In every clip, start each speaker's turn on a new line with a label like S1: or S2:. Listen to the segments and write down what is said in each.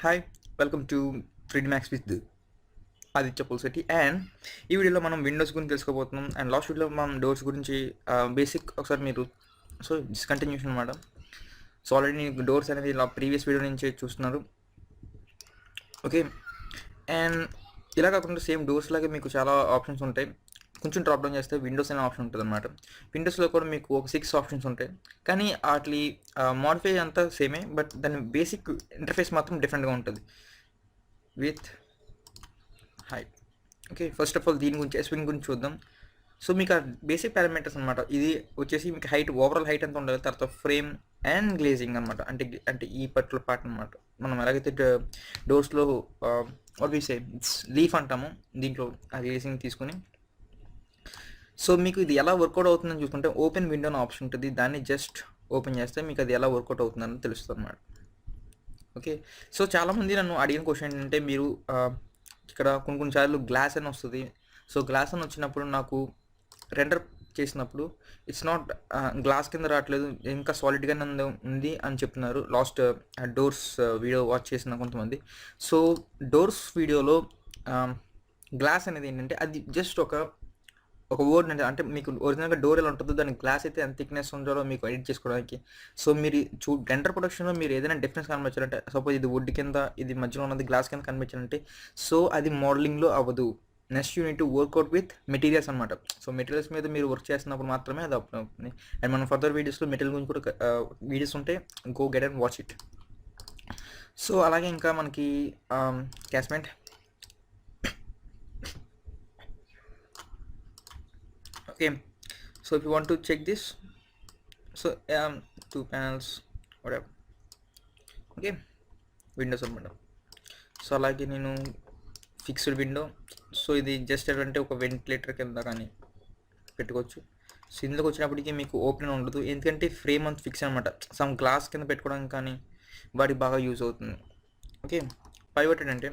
S1: Hi welcome to 3D Max with Aditya Pulsetti. And ఈ వీడియోలో మనం విండోస్ గురించి తెలుసుకోబోతున్నాం. అండ్ లాస్ట్ వీడియోలో మనం డోర్స్ గురించి బేసిక్ ఒకసారి మీరు డిస్కంటిన్యూషన్ అనమాట. సో ఆల్రెడీ నేను డోర్స్ అనేది ఇలా ప్రీవియస్ వీడియో నుంచి చూస్తున్నారు. ఓకే, అండ్ ఇలా కాకుండా సేమ్ డోర్స్ లాగే మీకు చాలా ఆప్షన్స్ ఉంటాయి. కొంచెం డ్రాప్ డౌన్ చేస్తే విండోస్ అనే ఆప్షన్ ఉంటుంది అనమాట. విండోస్లో కూడా మీకు ఒక 6 ఆప్షన్స్ ఉంటాయి, కానీ వాటి మోడిఫై అంతా సేమే, బట్ దాని బేసిక్ ఇంటర్ఫేస్ మాత్రం డిఫరెంట్గా ఉంటుంది with high. Okay, first of all దీని గురించి ఎస్వింగ్ గురించి చూద్దాం. సో మీకు ఆ బేసిక్ పారామీటర్స్ అనమాట. ఇది వచ్చేసి మీకు హైట్, ఓవరాల్ హైట్ ఎంత ఉండాలి, తర్వాత ఫ్రేమ్ అండ్ గ్లేజింగ్ అనమాట. అంటే ఈ పర్టికులర్ పార్ట్ అనమాట. మనం ఎలాగైతే డోర్స్లో వాట్ వి సే లీఫ్ అంటాము, దీంట్లో ఆ గ్లేజింగ్ తీసుకుని. సో మీకు ఇది ఎలా వర్కౌట్ అవుతుందని చూసుకుంటే ఓపెన్ విండో అని ఆప్షన్ ఉంటుంది. దాన్ని జస్ట్ ఓపెన్ చేస్తే మీకు అది ఎలా వర్కౌట్ అవుతుందని తెలుస్తుంది అన్నమాట. ఓకే, సో చాలామంది నన్ను అడిగిన క్వశ్చన్ ఏంటంటే, మీరు ఇక్కడ కొన్నిసార్లు గ్లాస్ అని వస్తుంది. సో గ్లాస్ అని వచ్చినప్పుడు నాకు రెండర్ చేసినప్పుడు ఇట్స్ నాట్ గ్లాస్ కింద రావట్లేదు, ఇంకా సాలిడ్గానే ఉంది అని చెప్తున్నారు లాస్ట్ డోర్స్ వీడియో వాచ్ చేసిన కొంతమంది. సో డోర్స్ వీడియోలో గ్లాస్ అనేది ఏంటంటే అది జస్ట్ ఒక వర్డ్ అంటే మీకు ఒరిజినల్గా డోర్ ఎలా ఉంటుందో దాని గ్లాస్ అయితే ఎంత థిక్నెస్ ఉండాలో మీకు ఎడిట్ చేసుకోవడానికి. సో మీరు రెండర్ ప్రొడక్షన్లో మీరు ఏదైనా డిఫరెన్స్ కనిపించాలంటే, సపోజ్ ఇది వుడ్ కింద, ఇది మధ్యలో ఉన్నది గ్లాస్ కింద కనిపించాలంటే, సో అది మోడలింగ్లో అవ్వదు. Next unit to work out with materials అనమాట. సో మెటీరియల్స్ మీద మీరు వర్క్ చేస్తున్నప్పుడు మాత్రమే అది అప్ అవుతుంది. అండ్ మనం ఫర్దర్ వీడియోస్లో మెటీరియల్ గురించి కూడా వీడియోస్ ఉంటే go get and watch it. So అలాగే ఇంకా మనకి క్యాస్మెంట్. Okay, so if you want to check this, so 2 panels whatever. Okay, windows అనమాట. సో అలాగే నేను ఫిక్స్డ్ విండో. సో ఇది జస్ట్ అంటే ఒక వెంటిలేటర్ కింద కానీ పెట్టుకోవచ్చు. సో ఇందులోకి వచ్చినప్పటికీ మీకు ఓపెన్ ఉండదు, ఎందుకంటే ఫ్రేమ్ అంత ఫిక్స్ అనమాట. సమ్ గ్లాస్ కింద పెట్టుకోవడానికి కానీ వాటికి బాగా యూజ్ అవుతుంది. ఓకే, పైవటెడ్ అంటే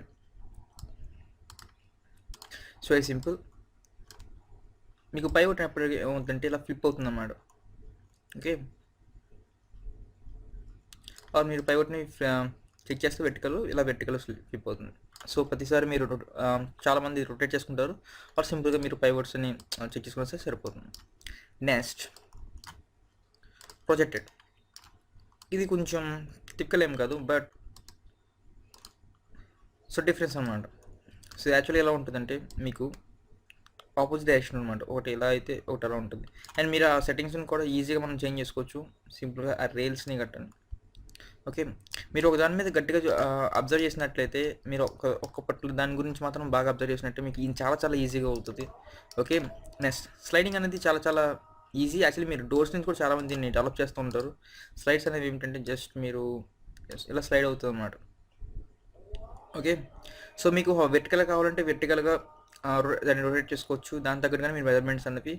S1: సో వెరీ సింపుల్. మీకు పై కొట్టినప్పుడు ఏమవుతుందంటే ఇలా ఫ్లిప్ అవుతుంది అన్నమాట. ఓకే, మీరు పై కొట్టిని చెక్ చేస్తే ఇలా వెర్టికల్ ఫ్లిప్ అవుతుంది. సో ప్రతిసారి మీరు చాలామంది రొటేట్ చేసుకుంటారు, ఆర్ సింపుల్గా మీరు పై వర్డ్స్ని చెక్ చేసుకుంటే సరిపోతుంది. Next projected. ఇది కొంచెం టిపికల్ ఏం కాదు, బట్ సో డిఫరెన్స్ అనమాట. సో యాక్చువల్లీ ఎలా ఉంటుందంటే మీకు ఆపోజిట్ డైరెక్షన్ అనమాట. ఒకటి ఇలా అయితే ఒకటి అలా ఉంటుంది. అండ్ మీరు ఆ సెట్టింగ్స్ని కూడా ఈజీగా మనం చేంజ్ చేసుకోవచ్చు సింపుల్గా ఆ రైల్స్ని కట్టండి. ఓకే, మీరు ఒక దాని మీద గట్టిగా అబ్జర్వ్ చేసినట్లయితే, మీరు ఒక పర్టికులర్ దాని గురించి మాత్రం బాగా అబ్జర్వ్ చేసినట్టే మీకు ఇది చాలా ఈజీగా అవుతుంది. ఓకే, నెక్స్ట్ స్లైడింగ్ అనేది చాలా ఈజీ. యాక్చువల్లీ మీరు డోర్స్ నుంచి కూడా చాలామంది దీన్ని డెవలప్ చేస్తూ ఉంటారు. స్లైడ్స్ అనేవి ఏమిటంటే జస్ట్ మీరు ఇలా స్లైడ్ అవుతుంది అన్నమాట. ఓకే, సో మీకు వెర్టికల్గా కావాలంటే వెర్టికల్గా దాన్ని రొటేట్ చేసుకోవచ్చు. దాని తగ్గట్టుగానే మీరు మెజర్మెంట్స్ అనేవి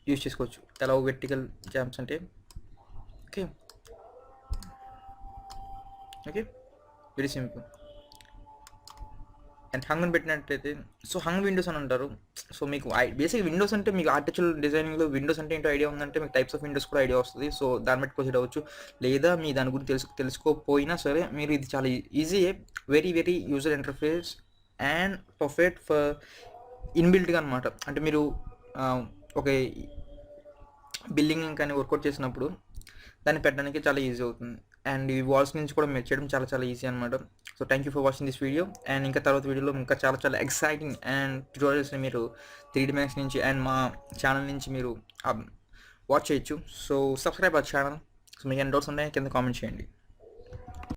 S1: యూజ్ చేసుకోవచ్చు. ఎలా వెర్టికల్ జాంప్స్ అంటే okay very simple. And hung పెట్టినట్లయితే, సో హంగ్ విండోస్ అని అంటారు. సో మీకు బేసిక్ విండోస్ అంటే మీకు ఆర్టిఫిషియల్ డిజైనింగ్లో విండోస్ అంటే ఏంటో ఐడియా ఉందంటే మీకు టైప్స్ ఆఫ్ విండోస్ కూడా ఐడియా వస్తుంది. సో దాన్ని బట్టి ప్రొసీడ్ అవ్వచ్చు, లేదా మీ దాని గురించి తెలుసుకోకపోయినా సరే మీరు ఇది చాలా ఈజీయే, very user interface and perfect for ఇన్బిల్ట్గా అనమాట. అంటే మీరు ఒక బిల్డింగ్ కానీ వర్కౌట్ చేసినప్పుడు దాన్ని పెట్టడానికి చాలా ఈజీ అవుతుంది. అండ్ ఈ వాల్స్ నుంచి కూడా మీరు చేయడం చాలా ఈజీ అనమాట. So thank you for watching this video. And ఇంకా తర్వాత వీడియోలో ఇంకా చాలా ఎక్సైటింగ్ అండ్ ట్యూటోరియల్స్ని మీరు 3D Max నుంచి అండ్ మా ఛానల్ నుంచి మీరు వాచ్ చేయొచ్చు. So subscribe our channel. So మీకు ఎన్ని డౌట్స్ ఉన్నాయో కింద కామెంట్ చేయండి.